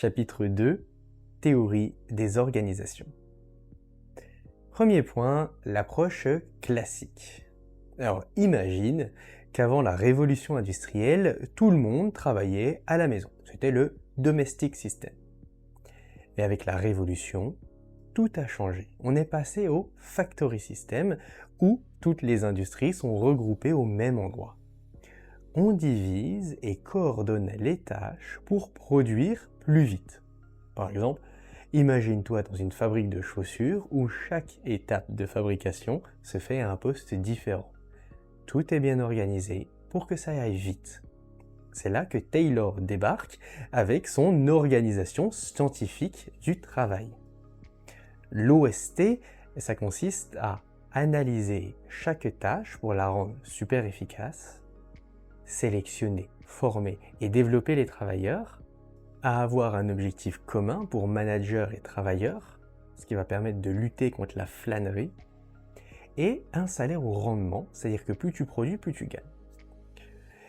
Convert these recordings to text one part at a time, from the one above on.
Chapitre 2. Théorie des organisations. Premier point, l'approche classique. Alors imagine qu'avant la révolution industrielle, tout le monde travaillait à la maison. C'était le domestic system. Et avec la révolution, tout a changé. On est passé au factory system où toutes les industries sont regroupées au même endroit. On divise et coordonne les tâches pour produire plus vite. Par exemple, imagine-toi dans une fabrique de chaussures où chaque étape de fabrication se fait à un poste différent. Tout est bien organisé pour que ça aille vite. C'est là que Taylor débarque avec son organisation scientifique du travail. L'OST, ça consiste à analyser chaque tâche pour la rendre super efficace, sélectionner, former et développer les travailleurs, à avoir un objectif commun pour managers et travailleurs, ce qui va permettre de lutter contre la flânerie, et un salaire au rendement, c'est-à-dire que plus tu produis, plus tu gagnes.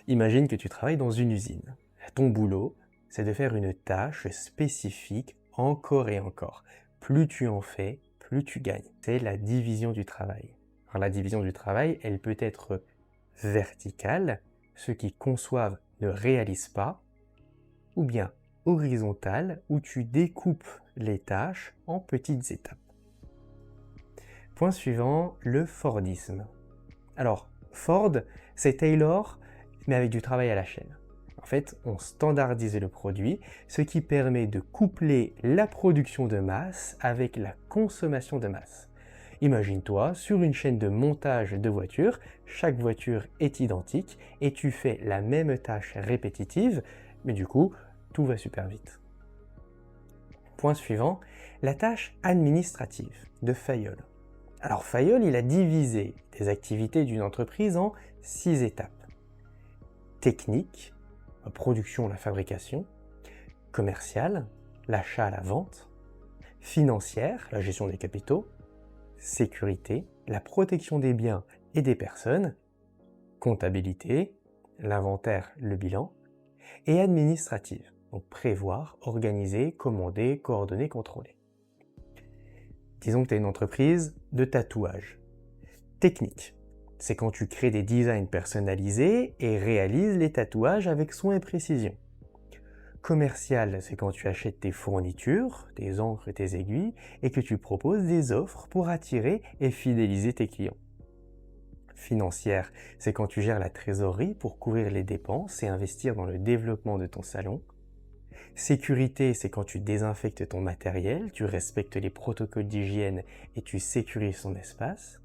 Imagine que tu travailles dans une usine. Ton boulot, c'est de faire une tâche spécifique encore et encore. Plus tu en fais, plus tu gagnes. C'est la division du travail. Alors la division du travail, elle peut être verticale, ceux qui conçoivent ne réalisent pas, ou bien horizontale, où tu découpes les tâches en petites étapes. Point suivant, le Fordisme. Alors, Ford, c'est Taylor, mais avec du travail à la chaîne. En fait, on standardise le produit, ce qui permet de coupler la production de masse avec la consommation de masse. Imagine-toi, sur une chaîne de montage de voitures, chaque voiture est identique et tu fais la même tâche répétitive, mais du coup, tout va super vite. Point suivant, la tâche administrative de Fayol. Alors Fayol, il a divisé les activités d'une entreprise en 6 étapes. Technique, la production, la fabrication, commerciale, l'achat, la vente, financière, la gestion des capitaux, sécurité, la protection des biens et des personnes, comptabilité, l'inventaire, le bilan, et administrative, donc prévoir, organiser, commander, coordonner, contrôler. Disons que tu es une entreprise de tatouage. Technique, c'est quand tu crées des designs personnalisés et réalises les tatouages avec soin et précision. Commercial, c'est quand tu achètes tes fournitures, tes encres et tes aiguilles, et que tu proposes des offres pour attirer et fidéliser tes clients. Financière, c'est quand tu gères la trésorerie pour couvrir les dépenses et investir dans le développement de ton salon. Sécurité, c'est quand tu désinfectes ton matériel, tu respectes les protocoles d'hygiène et tu sécurises ton espace.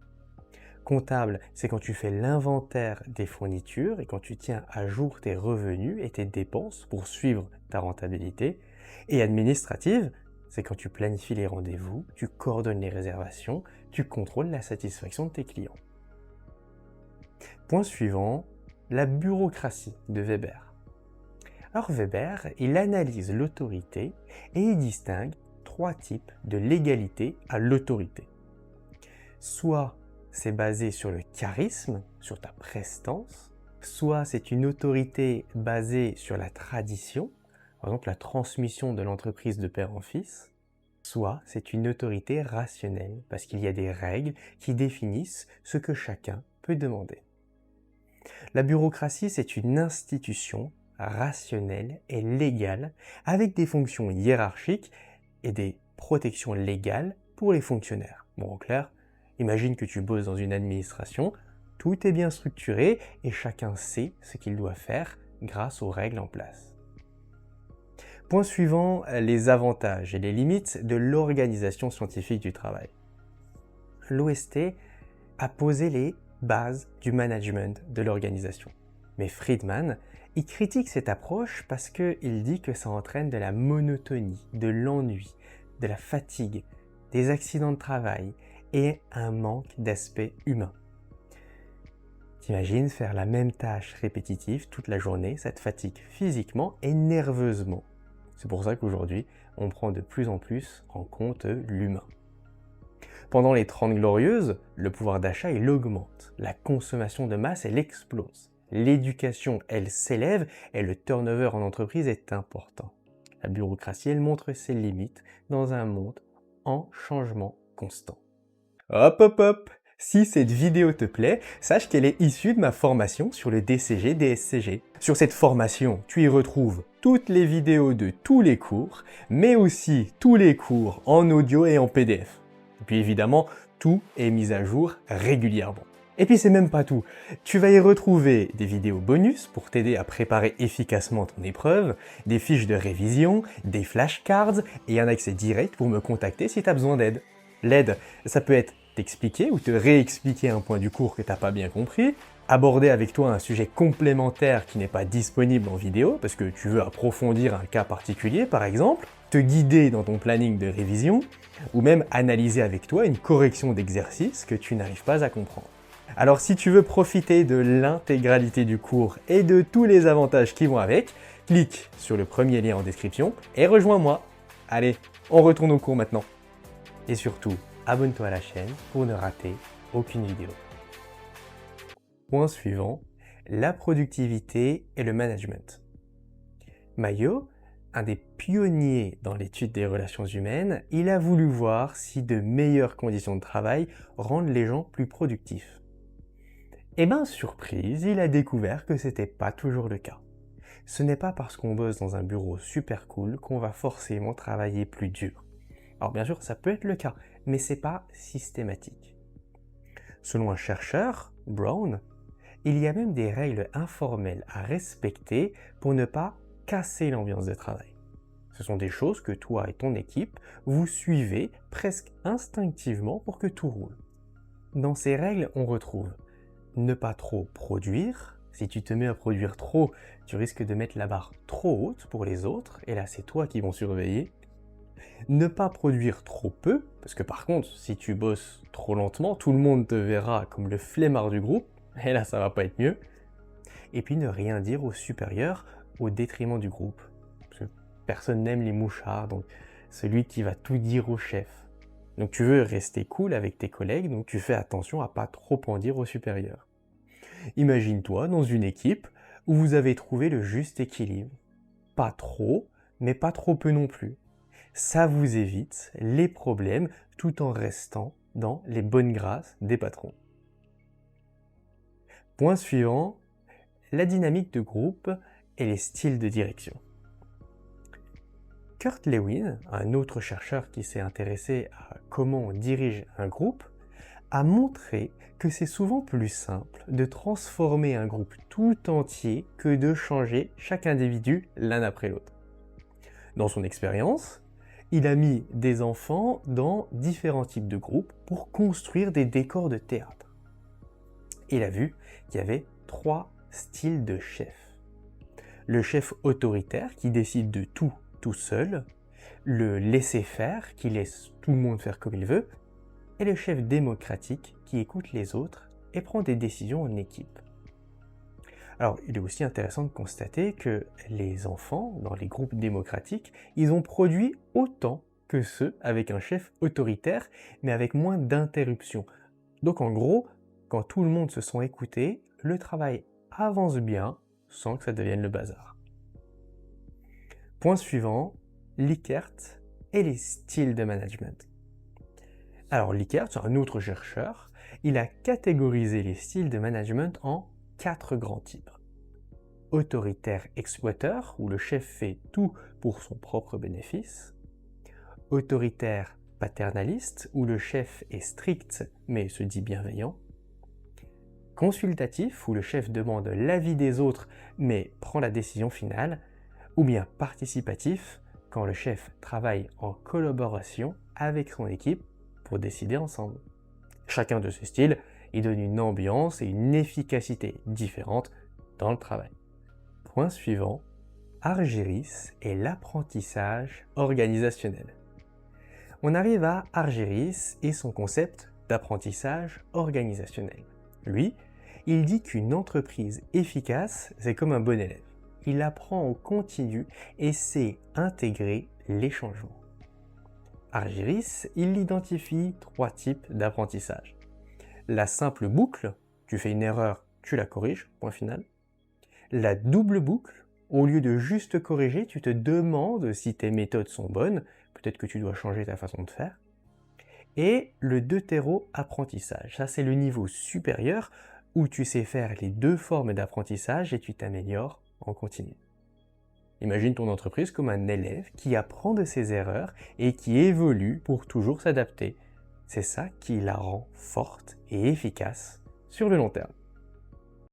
Comptable, c'est quand tu fais l'inventaire des fournitures et quand tu tiens à jour tes revenus et tes dépenses pour suivre ta rentabilité. Et administrative, c'est quand tu planifies les rendez-vous, tu coordonnes les réservations, tu contrôles la satisfaction de tes clients. Point suivant, la bureaucratie de Weber. Alors Weber, il analyse l'autorité et il distingue 3 types de l'égalité à l'autorité. Soit c'est basé sur le charisme, sur ta prestance, soit c'est une autorité basée sur la tradition, par exemple la transmission de l'entreprise de père en fils, soit c'est une autorité rationnelle, parce qu'il y a des règles qui définissent ce que chacun peut demander. La bureaucratie, c'est une institution rationnelle et légale, avec des fonctions hiérarchiques et des protections légales pour les fonctionnaires. Bon, en clair, imagine que tu bosses dans une administration, tout est bien structuré et chacun sait ce qu'il doit faire grâce aux règles en place. Point suivant, les avantages et les limites de l'organisation scientifique du travail. L'OST a posé les bases du management de l'organisation. Mais Friedman, il critique cette approche parce qu'il dit que ça entraîne de la monotonie, de l'ennui, de la fatigue, des accidents de travail et un manque d'aspect humain. T'imagines faire la même tâche répétitive toute la journée, ça te fatigue physiquement et nerveusement. C'est pour ça qu'aujourd'hui, on prend de plus en plus en compte l'humain. Pendant les 30 glorieuses, le pouvoir d'achat, il augmente. La consommation de masse, elle explose. L'éducation, elle s'élève et le turnover en entreprise est important. La bureaucratie, elle montre ses limites dans un monde en changement constant. Hop hop hop! Si cette vidéo te plaît, sache qu'elle est issue de ma formation sur le DCG-DSCG. Sur cette formation, tu y retrouves toutes les vidéos de tous les cours, mais aussi tous les cours en audio et en PDF. Et puis évidemment, tout est mis à jour régulièrement. Et puis c'est même pas tout. Tu vas y retrouver des vidéos bonus pour t'aider à préparer efficacement ton épreuve, des fiches de révision, des flashcards et un accès direct pour me contacter si tu as besoin d'aide. L'aide, ça peut être t'expliquer ou te réexpliquer un point du cours que t'as pas bien compris, aborder avec toi un sujet complémentaire qui n'est pas disponible en vidéo parce que tu veux approfondir un cas particulier par exemple, te guider dans ton planning de révision ou même analyser avec toi une correction d'exercice que tu n'arrives pas à comprendre. Alors si tu veux profiter de l'intégralité du cours et de tous les avantages qui vont avec, clique sur le premier lien en description et rejoins-moi. Allez, on retourne au cours maintenant. Et surtout, abonne-toi à la chaîne pour ne rater aucune vidéo. Point suivant, la productivité et le management. Mayo, un des pionniers dans l'étude des relations humaines, il a voulu voir si de meilleures conditions de travail rendent les gens plus productifs. Et bien, surprise, il a découvert que c'était pas toujours le cas. Ce n'est pas parce qu'on bosse dans un bureau super cool qu'on va forcément travailler plus dur. Alors bien sûr, ça peut être le cas, mais c'est pas systématique. Selon un chercheur, Brown, il y a même des règles informelles à respecter pour ne pas casser l'ambiance de travail. Ce sont des choses que toi et ton équipe, vous suivez presque instinctivement pour que tout roule. Dans ces règles, on retrouve ne pas trop produire. Si tu te mets à produire trop, tu risques de mettre la barre trop haute pour les autres, et là c'est toi qui vont surveiller. Ne pas produire trop peu, parce que par contre, si tu bosses trop lentement, tout le monde te verra comme le flemmard du groupe, et là ça va pas être mieux. Et puis ne rien dire aux supérieurs au détriment du groupe. Parce que personne n'aime les mouchards, donc celui qui va tout dire au chef. Donc tu veux rester cool avec tes collègues, donc tu fais attention à pas trop en dire aux supérieurs. Imagine-toi dans une équipe où vous avez trouvé le juste équilibre. Pas trop, mais pas trop peu non plus. Ça vous évite les problèmes tout en restant dans les bonnes grâces des patrons. Point suivant, la dynamique de groupe et les styles de direction. Kurt Lewin, un autre chercheur qui s'est intéressé à comment on dirige un groupe, a montré que c'est souvent plus simple de transformer un groupe tout entier que de changer chaque individu l'un après l'autre. Dans son expérience, il a mis des enfants dans différents types de groupes pour construire des décors de théâtre. Il a vu qu'il y avait 3 styles de chefs. Le chef autoritaire qui décide de tout seul, le laisser-faire qui laisse tout le monde faire comme il veut, et le chef démocratique qui écoute les autres et prend des décisions en équipe. Alors, il est aussi intéressant de constater que les enfants, dans les groupes démocratiques, ils ont produit autant que ceux avec un chef autoritaire, mais avec moins d'interruptions. Donc en gros, quand tout le monde se sent écouté, le travail avance bien sans que ça devienne le bazar. Point suivant, Likert et les styles de management. Alors Likert, c'est un autre chercheur, il a catégorisé les styles de management en 4 grands types. Autoritaire exploiteur, où le chef fait tout pour son propre bénéfice. Autoritaire paternaliste, où le chef est strict mais se dit bienveillant. Consultatif, où le chef demande l'avis des autres mais prend la décision finale. Ou bien participatif, quand le chef travaille en collaboration avec son équipe pour décider ensemble. Chacun de ces styles, il donne une ambiance et une efficacité différentes dans le travail. Point suivant, Argyris et l'apprentissage organisationnel. On arrive à Argyris et son concept d'apprentissage organisationnel. Lui, il dit qu'une entreprise efficace, c'est comme un bon élève. Il apprend en continu et sait intégrer les changements. Argyris, il identifie 3 types d'apprentissage. La simple boucle, tu fais une erreur, tu la corriges, point final. La double boucle, Au lieu de juste corriger, tu te demandes si tes méthodes sont bonnes, peut-être que tu dois changer ta façon de faire. Et le deutéro-apprentissage, ça c'est le niveau supérieur où tu sais faire les deux formes d'apprentissage et tu t'améliores en continu. Imagine ton entreprise comme un élève qui apprend de ses erreurs et qui évolue pour toujours s'adapter. C'est ça qui la rend forte et efficace sur le long terme.